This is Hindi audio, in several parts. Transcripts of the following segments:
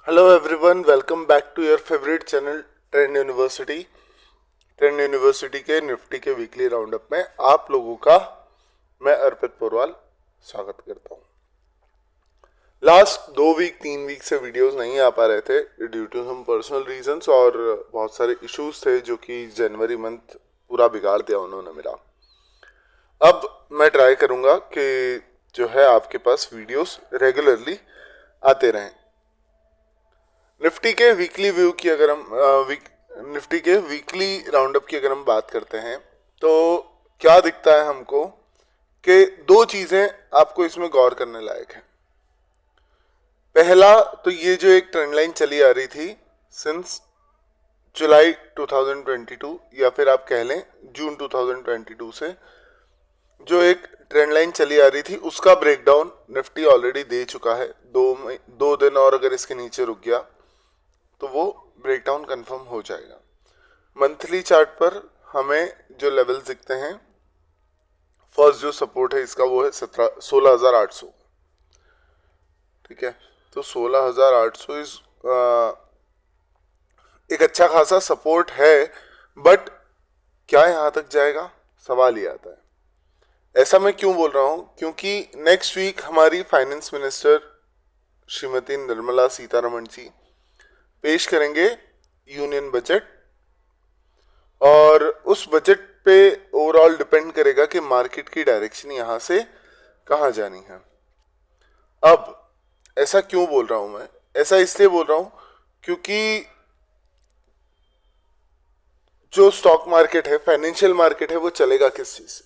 Hello everyone, welcome back to your favourite channel Trend University. Trend University के निफ्टी के वीकली राउंडअप में आप लोगों का मैं अर्पित पोरवाल स्वागत करता हूँ। लास्ट 2 वीक 3 वीक से वीडियोस नहीं आ पा रहे थे due to some personal reasons और बहुत सारे इश्यूज थे जो कि जनवरी मंथ पूरा बिगाड़ दिया उन्होंने मेरा। अब मैं ट्राई करूँगा कि जो है आपके पास वीडियोस रेगुलरली आते रहें। निफ्टी के वीकली व्यू की अगर हम निफ्टी के वीकली राउंडअप की अगर हम बात करते हैं तो क्या दिखता है हमको कि दो चीजें आपको इसमें गौर करने लायक है। पहला तो ये जो एक ट्रेंड लाइन चली आ रही थी सिंस जुलाई 2022 या फिर आप कह लें जून 2022 से जो एक ट्रेंड लाइन चली आ रही थी उसका ब्रेकडाउन निफ्टी ऑलरेडी दे चुका है। 2 दिन और अगर इसके नीचे रुक गया तो वो ब्रेकडाउन कंफर्म हो जाएगा। मंथली चार्ट पर हमें जो लेवल्स दिखते हैं, फर्स्ट जो सपोर्ट है इसका वो है 16,800। ठीक है, तो 16,800 इस एक अच्छा खासा सपोर्ट है, बट क्या यहाँ तक जाएगा सवाल ही आता है। ऐसा मैं क्यों बोल रहा हूँ, क्योंकि नेक्स्ट वीक हमारी फाइनेंस मिनिस्टर श्रीमती निर्मला सीतारमण जी पेश करेंगे यूनियन बजट, और उस बजट पे ओवरऑल डिपेंड करेगा कि मार्केट की डायरेक्शन यहाँ से कहाँ जानी है। अब ऐसा क्यों बोल रहा हूँ मैं, ऐसा इसलिए बोल रहा हूँ क्योंकि जो स्टॉक मार्केट है, फाइनेंशियल मार्केट है, वो चलेगा किस चीज से?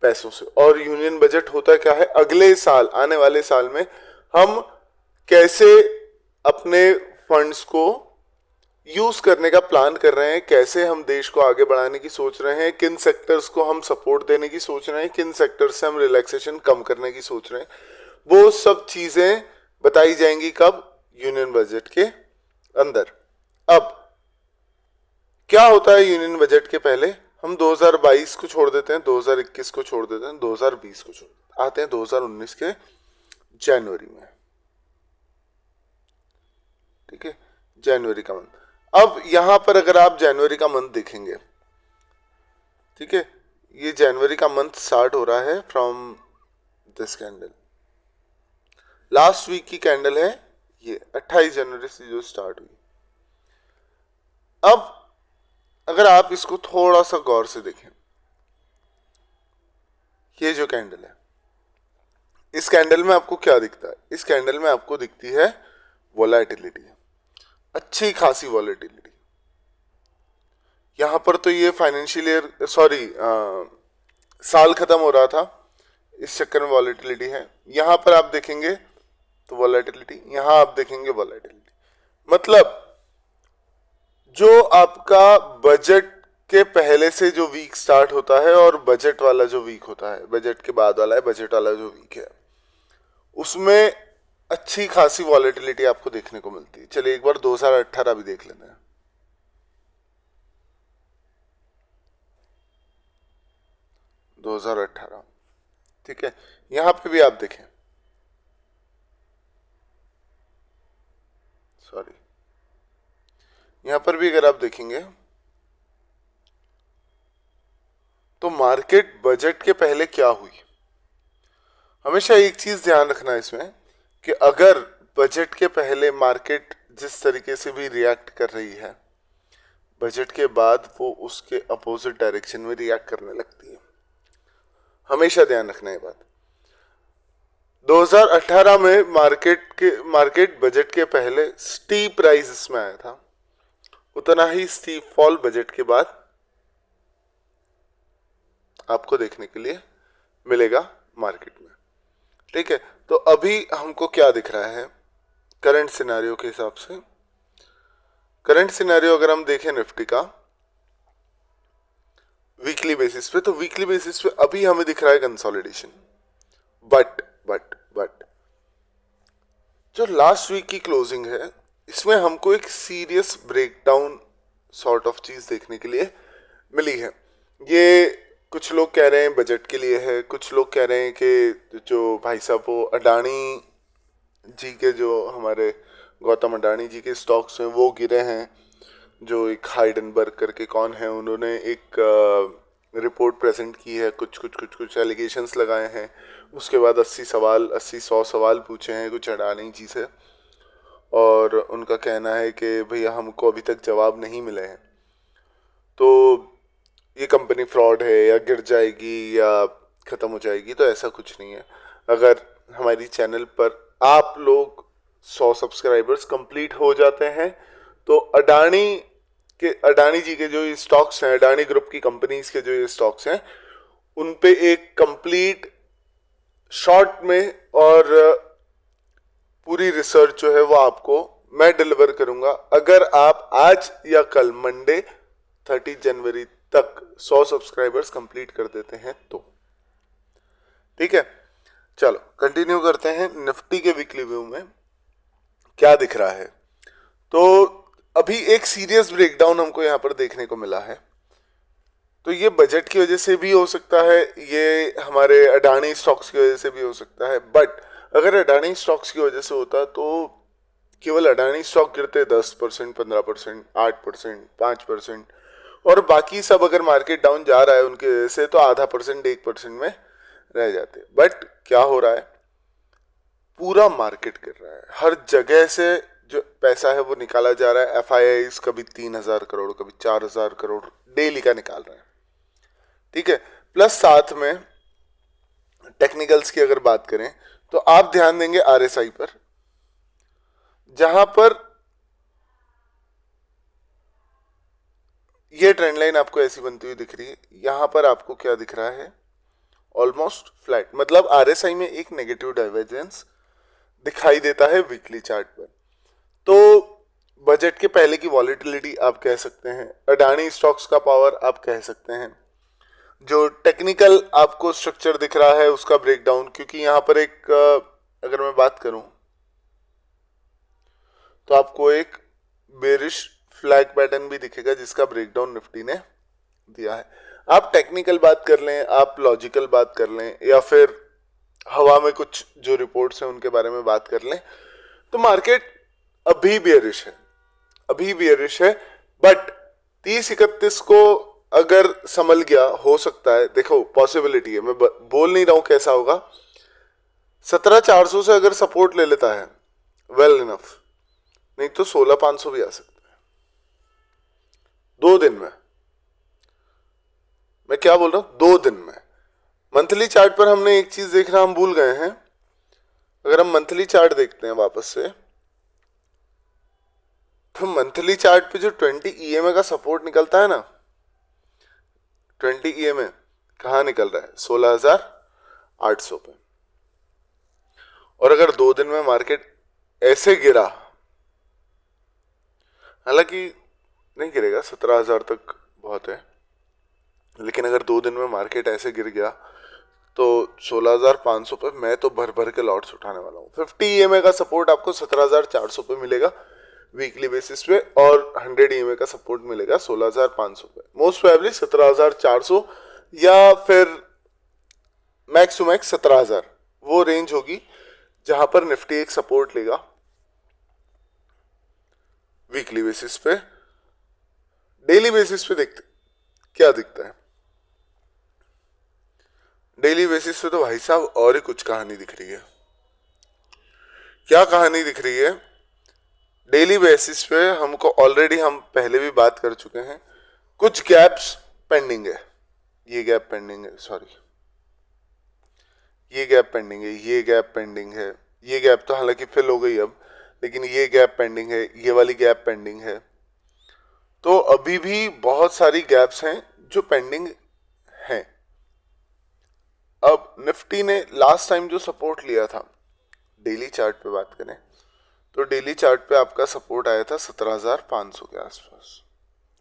पैसों से। और यूनियन बजट होता क्या है, अगले साल आने वाले साल में हम कैसे अपने फंड्स को यूज करने का प्लान कर रहे हैं, कैसे हम देश को आगे बढ़ाने की सोच रहे हैं, किन सेक्टर्स को हम सपोर्ट देने की सोच रहे हैं, किन सेक्टर्स से हम रिलैक्सेशन कम करने की सोच रहे हैं, वो सब चीजें बताई जाएंगी कब? यूनियन बजट के अंदर। अब क्या होता है यूनियन बजट के पहले? हम 2022 को छोड़ देते हैं, 2021 को छोड़ देते हैं, 2020 को छोड़ देते हैं, आते हैं 2019 के जनवरी में। ठीक है, जनवरी का मंथ। अब यहां पर अगर आप जनवरी का मंथ देखेंगे, ठीक है, ये जनवरी का मंथ स्टार्ट हो रहा है from this candle. Last week की कैंडल है ये 28 जनवरी से जो स्टार्ट हुई। अब अगर आप इसको थोड़ा सा गौर से देखें, ये जो कैंडल है, इस कैंडल में आपको क्या दिखता है? इस कैंडल में आपको दिखती है वोलेटिलिटी, अच्छी खासी वॉलेटिलिटी। यहां पर तो ये फाइनेंशियल ईयर साल खत्म हो रहा था, इस चक्कर में वॉलेटिलिटी है। यहां पर आप देखेंगे तो वॉलेटिलिटी, यहां आप देखेंगे वॉलेटिलिटी। मतलब जो आपका बजट के पहले से जो वीक स्टार्ट होता है और बजट वाला जो वीक होता है, बजट के बाद वाला है, बजट वाला जो वीक है, उसमें अच्छी खासी वॉलेटिलिटी आपको देखने को मिलती है। चलिए एक बार 2018 भी देख लेते हैं। 2018, ठीक है, यहां पे भी आप देखें, सॉरी, यहां पर भी अगर आप देखेंगे तो मार्केट बजट के पहले क्या हुई। हमेशा एक चीज ध्यान रखना है इसमें कि अगर बजट के पहले मार्केट जिस तरीके से भी रिएक्ट कर रही है, बजट के बाद वो उसके अपोजिट डायरेक्शन में रिएक्ट करने लगती है। हमेशा ध्यान रखना है बात। 2018 में मार्केट बजट के पहले स्टीप राइज में आया था, उतना ही स्टीप फॉल बजट के बाद आपको देखने के लिए मिलेगा मार्केट में। ठीक है, तो अभी हमको क्या दिख रहा है करंट सिनेरियो के हिसाब से? करंट सिनेरियो अगर हम देखें निफ्टी का वीकली बेसिस पे, तो वीकली बेसिस पे अभी हमें दिख रहा है कंसोलिडेशन, बट जो लास्ट वीक की क्लोजिंग है, इसमें हमको एक सीरियस ब्रेकडाउन सॉर्ट ऑफ चीज देखने के लिए मिली है। ये कुछ लोग कह रहे हैं बजट के लिए है, कुछ लोग कह रहे हैं कि जो भाई साहब वो अडानी जी के जो हमारे गौतम अडानी जी के स्टॉक्स हैं वो गिरे हैं। जो एक हाइडेनबर्ग करके कौन है, उन्होंने एक रिपोर्ट प्रेजेंट की है, कुछ एलिगेशंस लगाए हैं, उसके बाद 80 100 सवाल पूछे हैं कुछ अडानी जी से, और उनका कहना है कि भैया हमको अभी तक जवाब नहीं मिले हैं। तो ये कंपनी फ्रॉड है या गिर जाएगी या ख़त्म हो जाएगी, तो ऐसा कुछ नहीं है। अगर हमारी चैनल पर आप लोग 100 सब्सक्राइबर्स कंप्लीट हो जाते हैं तो अडानी जी के जो ये स्टॉक्स हैं, अडानी ग्रुप की कंपनीज के जो ये स्टॉक्स हैं, उन पे एक कंप्लीट शॉर्ट में और पूरी रिसर्च जो है वो आपको मैं डिलीवर करूंगा। अगर आप आज या कल मंडे 30 जनवरी तक 100 सब्सक्राइबर्स कंप्लीट कर देते हैं तो ठीक है। चलो कंटिन्यू करते हैं। निफ्टी के वीकली व्यू में क्या दिख रहा है, तो अभी एक सीरियस ब्रेकडाउन हमको यहाँ पर देखने को मिला है। तो ये बजट की वजह से भी हो सकता है, ये हमारे अडानी स्टॉक्स की वजह से भी हो सकता है, बट अगर अडानी स्टॉक्स की वजह से होता तो केवल अडानी स्टॉक गिरते 10%, 15%, 8%, 5%, और बाकी सब अगर मार्केट डाउन जा रहा है उनकी वजह से तो आधा परसेंट 1% में रह जाते। बट क्या हो रहा है, पूरा मार्केट गिर रहा है, हर जगह से जो पैसा है वो निकाला जा रहा है। FIIs कभी 3,000 करोड़, कभी 4,000 करोड़ डेली का निकाल रहे हैं, ठीक है। प्लस साथ में टेक्निकल्स की अगर बात करें तो आप ध्यान देंगे RSI पर, जहां पर ये ट्रेंड लाइन आपको ऐसी बनती हुई दिख रही है। यहां पर आपको क्या दिख रहा है, ऑलमोस्ट फ्लैट, मतलब RSI में एक नेगेटिव डाइवर्जेंस दिखाई देता है वीकली चार्ट पर। तो बजट के पहले की वॉलेटिलिटी आप कह सकते हैं, अडानी स्टॉक्स का पावर आप कह सकते हैं, जो टेक्निकल आपको स्ट्रक्चर दिख रहा है उसका ब्रेकडाउन, क्योंकि यहाँ पर एक अगर मैं बात करूं तो आपको एक बेरिश फ्लैग पैटर्न भी दिखेगा जिसका ब्रेकडाउन निफ्टी ने दिया है। आप टेक्निकल बात कर लें, आप लॉजिकल बात कर लें, या फिर हवा में कुछ जो रिपोर्ट्स हैं उनके बारे में बात कर लें, तो मार्केट अभी बेरिश है। बट 30-31 को अगर संभल गया, हो सकता है, देखो पॉसिबिलिटी है, मैं बोल नहीं रहा हूं कैसा होगा। 17,400 से अगर सपोर्ट ले लेता है वेल इनफ, नहीं तो 16,500 भी आ सकता है 2 दिन में। मैं क्या बोल रहा हूं, 2 दिन में। मंथली चार्ट पर हमने एक चीज देखना हम भूल गए हैं। अगर हम मंथली चार्ट देखते हैं वापस से, तो मंथली चार्ट पे जो 20 EMA का सपोर्ट निकलता है ना, 20 EMA कहाँ निकल रहा है, 16,800 पे। और अगर 2 दिन में मार्केट ऐसे गिरा, हालांकि नहीं गिरेगा, 17,000 तक बहुत है, लेकिन अगर 2 दिन में मार्केट ऐसे गिर गया तो 16,500 पे मैं तो भर भर के लॉट्स उठाने वाला हूँ। 50 EMA का सपोर्ट आपको 17,400 पे मिलेगा वीकली बेसिस पे, और 100 EMA का सपोर्ट मिलेगा 16,500 पे। मोस्ट प्रोबेबली 17,400 या फिर मैक्स टू मैक्स 17,000 वो रेंज होगी जहां पर निफ्टी एक सपोर्ट लेगा वीकली बेसिस पे। डेली बेसिस पे देखते क्या दिखता है। डेली बेसिस पे तो भाई साहब और ही कुछ कहानी दिख रही है। क्या कहानी दिख रही है, डेली बेसिस पे हमको ऑलरेडी हम पहले भी बात कर चुके हैं, कुछ गैप्स पेंडिंग है। ये गैप पेंडिंग है, सॉरी, ये गैप पेंडिंग है, ये गैप पेंडिंग है, ये गैप तो हालांकि फिल हो गई अब, लेकिन ये गैप पेंडिंग है, ये वाली गैप पेंडिंग है। तो अभी भी बहुत सारी गैप्स हैं जो पेंडिंग हैं। अब निफ्टी ने लास्ट टाइम जो सपोर्ट लिया था, डेली चार्ट पे बात करें तो डेली चार्ट पे आपका सपोर्ट आया था 17,500 के आसपास,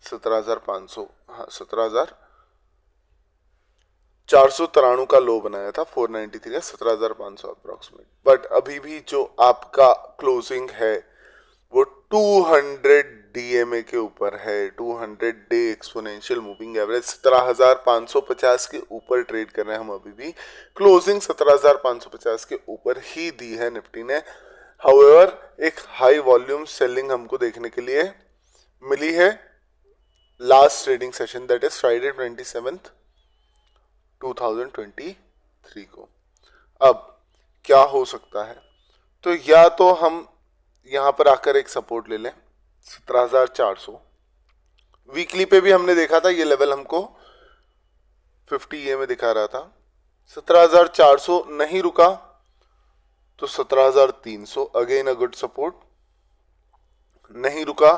17,500, हाँ 17,493 का लो बनाया था, 493 है, 17,500 अप्रोक्सीमेट। बट अभी भी जो आपका क्लोजिंग है वो 200 DMA के ऊपर है, 200 डे एक्सपोनेंशियल मूविंग एवरेज 17,550 के ऊपर ट्रेड कर रहे हैं हम अभी भी। क्लोजिंग 17,550 के ऊपर ही दी है निफ्टी ने। हाउएवर एक हाई वॉल्यूम सेलिंग हमको देखने के लिए मिली है last trading session, that is Friday 27 2023 को। अब क्या हो सकता है, तो या तो हम यहां पर आकर एक सपोर्ट ले लें 17,400। वीकली पे भी हमने देखा था ये लेवल हमको 50 EA में दिखा रहा था। 17,400 नहीं रुका तो 17,300 अगेन अ गुड सपोर्ट, नहीं रुका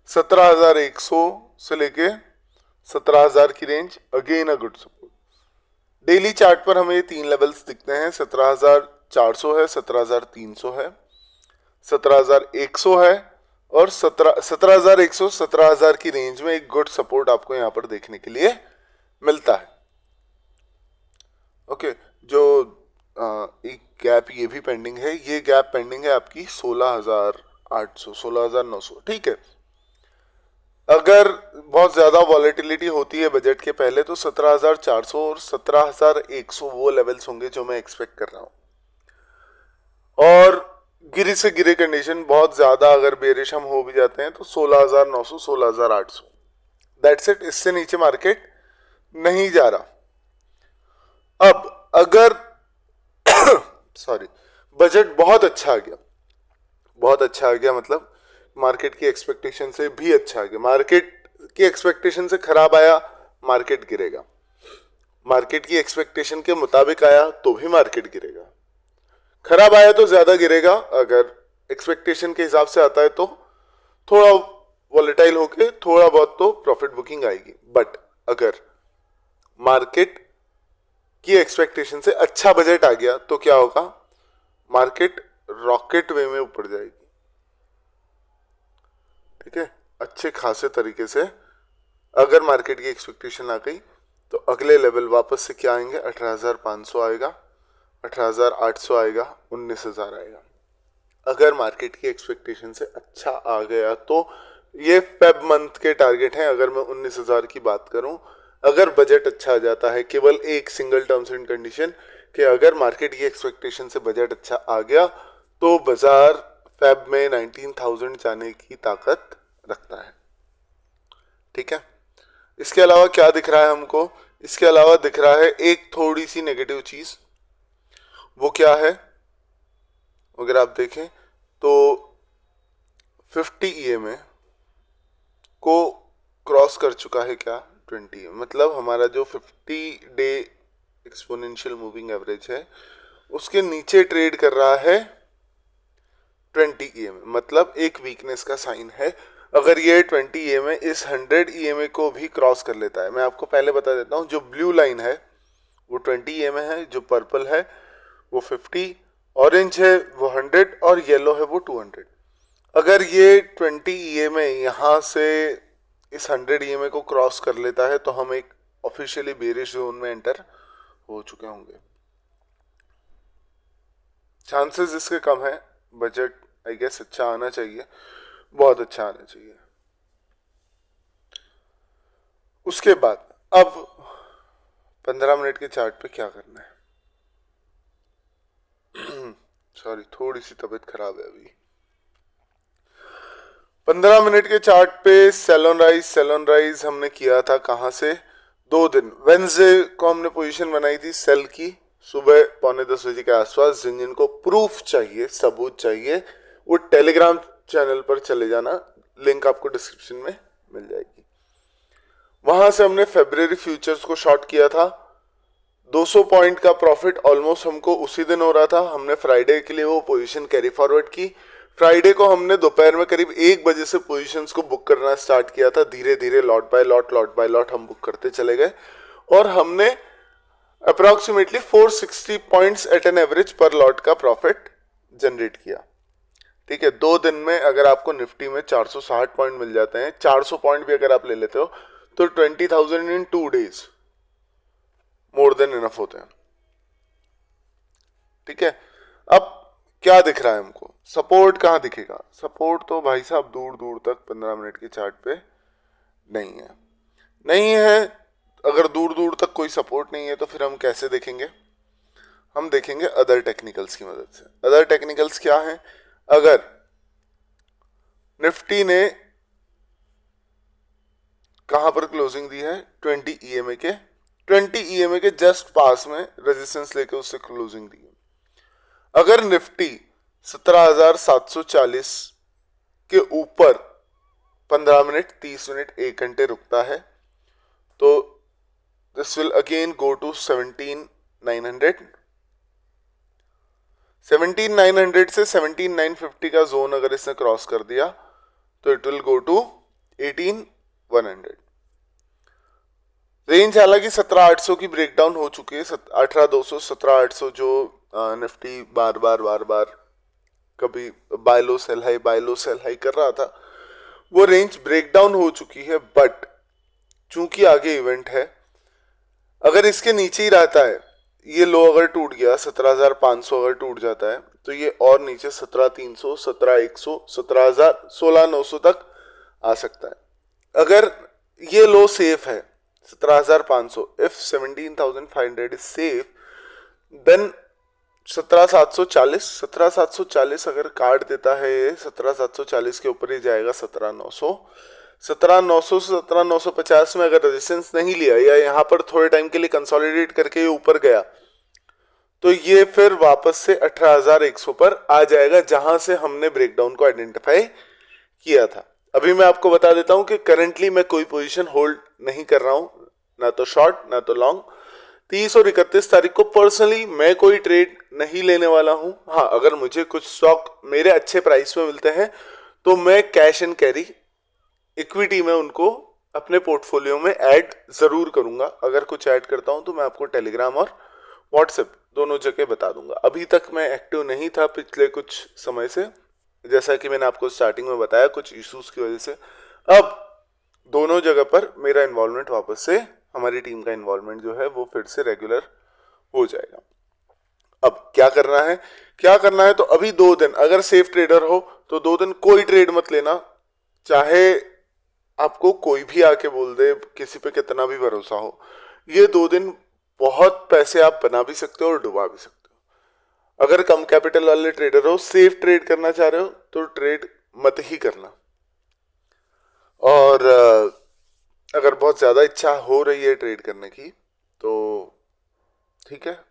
17,100 से लेके 17,000 की range, again a good support. Daily chart पर हमें ये तीन लेवल्स दिखते हैं, 17,400 है, 17,300 है, 17,100 है और 17,100 17,000 की रेंज में एक गुड सपोर्ट आपको यहां पर देखने के लिए मिलता है। ओके, जो एक गैप ये भी पेंडिंग है, ये गैप पेंडिंग है आपकी 16,800 16,900, ठीक है। अगर बहुत ज्यादा वॉलेटिलिटी होती है बजट के पहले तो 17,400 और 17,100 वो लेवल्स होंगे जो मैं एक्सपेक्ट कर रहा हूं। और गिरी से गिरे कंडीशन बहुत ज्यादा अगर बेरिश हम हो भी जाते हैं तो 16,900 16,800, दैट्स इट। इससे नीचे मार्केट नहीं जा रहा। अब अगर सॉरी बजट बहुत अच्छा आ गया, बहुत अच्छा आ गया मतलब मार्केट की एक्सपेक्टेशन से भी अच्छा आ गया, मार्केट की एक्सपेक्टेशन से खराब आया मार्केट गिरेगा, मार्केट की एक्सपेक्टेशन के मुताबिक आया तो भी मार्केट गिरेगा, खराब आया तो ज्यादा गिरेगा, अगर एक्सपेक्टेशन के हिसाब से आता है तो थोड़ा वॉलेटाइल होके थोड़ा बहुत तो प्रॉफिट बुकिंग आएगी। बट अगर मार्केट की एक्सपेक्टेशन से अच्छा बजट आ गया तो क्या होगा, मार्केट रॉकेट वे में ऊपर जाएगी, ठीक है, अच्छे खासे तरीके से। अगर मार्केट की एक्सपेक्टेशन आ गई तो अगले लेवल वापस से क्या आएंगे, 18,500 आएगा, 18,800 आएगा, 19,000 आएगा। अगर मार्केट की एक्सपेक्टेशन से अच्छा आ गया तो ये फेब मंथ के टारगेट हैं। अगर मैं 19,000 की बात करूं, अगर बजट अच्छा आ जाता है, केवल एक सिंगल टर्म्स एंड कंडीशन कि अगर मार्केट की एक्सपेक्टेशन से बजट अच्छा आ गया तो बाजार फेब में 19,000 जाने की ताकत रखता है, ठीक है। इसके अलावा क्या दिख रहा है हमको, इसके अलावा दिख रहा है एक थोड़ी सी नेगेटिव चीज, वो क्या है, अगर आप देखें तो 50 EMA को क्रॉस कर चुका है क्या, 20 मतलब हमारा जो 50 डे एक्सपोनेंशियल मूविंग एवरेज है उसके नीचे ट्रेड कर रहा है 20 EMA, मतलब एक वीकनेस का साइन है। अगर ये 20 EMA इस 100 EMA को भी क्रॉस कर लेता है, मैं आपको पहले बता देता हूँ, जो ब्लू लाइन है वो 20 EMA है, जो पर्पल है वो 50, ऑरेंज है वो 100 और येलो है वो 200। अगर ये 20 EMA यहाँ से इस 100 EMA को क्रॉस कर लेता है तो हम एक ऑफिशियली बेरिश जोन में एंटर हो चुके होंगे। चांसेस इसके कम है, बजट आई गेस अच्छा आना चाहिए, बहुत अच्छा आना चाहिए। उसके बाद अब 15 मिनट के चार्ट पे क्या करना है, सॉरी थोड़ी सी तबीयत खराब है अभी। 15 मिनट के चार्ट पे सेलोन राइज हमने किया था कहां से, 2 दिन वेंसडे को हमने पोजीशन बनाई थी सेल की, सुबह 9:45 बजे के आसपास। जिन जिनको प्रूफ चाहिए, सबूत चाहिए, वो टेलीग्राम चैनल पर चले जाना, लिंक आपको डिस्क्रिप्शन में मिल जाएगी। वहां से हमने फेब्रुअरी फ्यूचर्स को शॉर्ट किया था, 200 पॉइंट का प्रॉफिट ऑलमोस्ट हमको उसी दिन हो रहा था। हमने फ्राइडे के लिए वो पोजीशन कैरी फॉरवर्ड की। फ्राइडे को हमने दोपहर में करीब 1 बजे से पोजीशंस को बुक करना स्टार्ट किया था, धीरे धीरे लॉट बाय लॉट हम बुक करते चले गए और हमने approximately 460 points at an average पर लॉट का प्रॉफिट जनरेट किया, ठीक है। 2 दिन में अगर आपको निफ्टी में 460 पॉइंट मिल जाते हैं, 400 पॉइंट भी अगर आप ले लेते हो तो 20,000 इन 2 डेज मोर देन इनफ होते हैं, ठीक है। अब क्या दिख रहा है हमको, सपोर्ट कहाँ दिखेगा, सपोर्ट तो भाई साहब दूर दूर तक 15 मिनट के चार्ट पे नहीं है। अगर दूर दूर तक कोई सपोर्ट नहीं है तो फिर हम कैसे देखेंगे, हम देखेंगे अदर टेक्निकल्स की मदद से। अदर टेक्निकल्स क्या हैं, अगर निफ्टी ने कहां पर क्लोजिंग दी है? 20 EMA के 20 EMA के जस्ट पास में रेजिस्टेंस लेके उससे क्लोजिंग दी है। अगर निफ्टी 17,740 के ऊपर 15 मिनट, 30 मिनट, 1 घंटे रुकता है तो this will again go to 17,900। 17,900 से 17,950 का जोन अगर इसने क्रॉस कर दिया तो it will go to 18,100। Range हालांकि 17,800 की ब्रेकडाउन हो चुकी है। 18,200, 17,800 जो निफ्टी बार बार कभी बाय लो सेल हाई कर रहा था, वो रेंज ब्रेकडाउन हो चुकी है। बट चूंकि आगे इवेंट है, अगर इसके नीचे ही रहता है, ये लो अगर टूट गया 17,500 अगर टूट जाता है तो ये और नीचे 17,300, 17,100, 17,000, 16,900 तक आ सकता है। अगर ये लो सेफ है 17,500, इफ 17,500 इज सेफ, देन 17,740 अगर काट देता है, 17,740 के ऊपर ही जाएगा 17,900 से 17,950 में अगर रेजिस्टेंस नहीं लिया या यहाँ पर थोड़े टाइम के लिए कंसोलिडेट करके ये ऊपर गया तो ये फिर वापस से 18,100 पर आ जाएगा, जहां से हमने ब्रेकडाउन को आइडेंटिफाई किया था। अभी मैं आपको बता देता हूं कि करंटली मैं कोई पोजीशन होल्ड नहीं कर रहा हूं, ना तो शॉर्ट ना तो लॉन्ग। 30 और 31 तारीख को पर्सनली मैं कोई ट्रेड नहीं लेने वाला हूं। हाँ, अगर मुझे कुछ स्टॉक मेरे अच्छे प्राइस में मिलते हैं तो मैं कैश एंड कैरी इक्विटी में उनको अपने पोर्टफोलियो में ऐड जरूर करूंगा। अगर कुछ ऐड करता हूं तो मैं आपको टेलीग्राम और व्हाट्सएप दोनों जगह बता दूंगा। अभी तक मैं एक्टिव नहीं था पिछले कुछ समय से, जैसा कि मैंने आपको स्टार्टिंग में बताया, कुछ इश्यूज की वजह से। अब दोनों जगह पर मेरा इन्वॉल्वमेंट वापस से, हमारी टीम का इन्वॉल्वमेंट जो है वो फिर से रेगुलर हो जाएगा। अब क्या करना है तो अभी 2 दिन अगर सेफ ट्रेडर हो तो 2 दिन कोई ट्रेड मत लेना, चाहे आपको कोई भी आके बोल दे, किसी पे कितना भी भरोसा हो। ये 2 दिन बहुत पैसे आप बना भी सकते हो और डुबा भी सकते हो। अगर कम कैपिटल वाले ट्रेडर हो, सेफ ट्रेड करना चाह रहे हो तो ट्रेड मत ही करना। और अगर बहुत ज्यादा इच्छा हो रही है ट्रेड करने की तो ठीक है,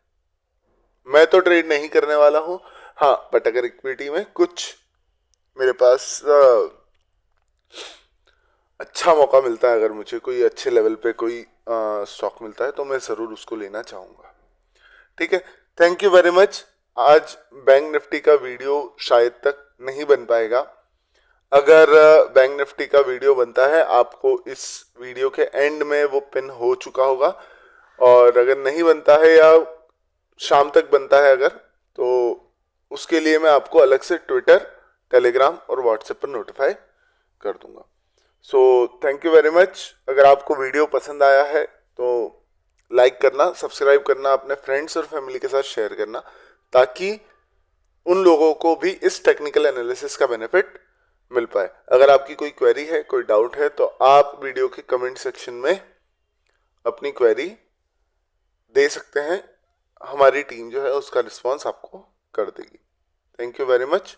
मैं तो ट्रेड नहीं करने वाला हूं। हाँ, बट अगर इक्विटी में कुछ मेरे पास अच्छा मौका मिलता है, अगर मुझे कोई अच्छे लेवल पे कोई स्टॉक मिलता है तो मैं ज़रूर उसको लेना चाहूँगा। ठीक है, थैंक यू वेरी मच। आज बैंक निफ्टी का वीडियो शायद तक नहीं बन पाएगा। अगर बैंक निफ्टी का वीडियो बनता है, आपको इस वीडियो के एंड में वो पिन हो चुका होगा, और अगर नहीं बनता है या शाम तक बनता है अगर, तो उसके लिए मैं आपको अलग से ट्विटर, टेलीग्राम और व्हाट्सएप पर नोटिफाई कर दूंगा। So thank you very much. अगर आपको वीडियो पसंद आया है तो लाइक करना, सब्सक्राइब करना, अपने फ्रेंड्स और फैमिली के साथ शेयर करना, ताकि उन लोगों को भी इस टेक्निकल एनालिसिस का बेनिफिट मिल पाए। अगर आपकी कोई क्वेरी है, कोई डाउट है, तो आप वीडियो के कमेंट सेक्शन में अपनी क्वेरी दे सकते हैं। हमारी टीम जो है उसका रिस्पॉन्स आपको कर देगी। Thank you very much.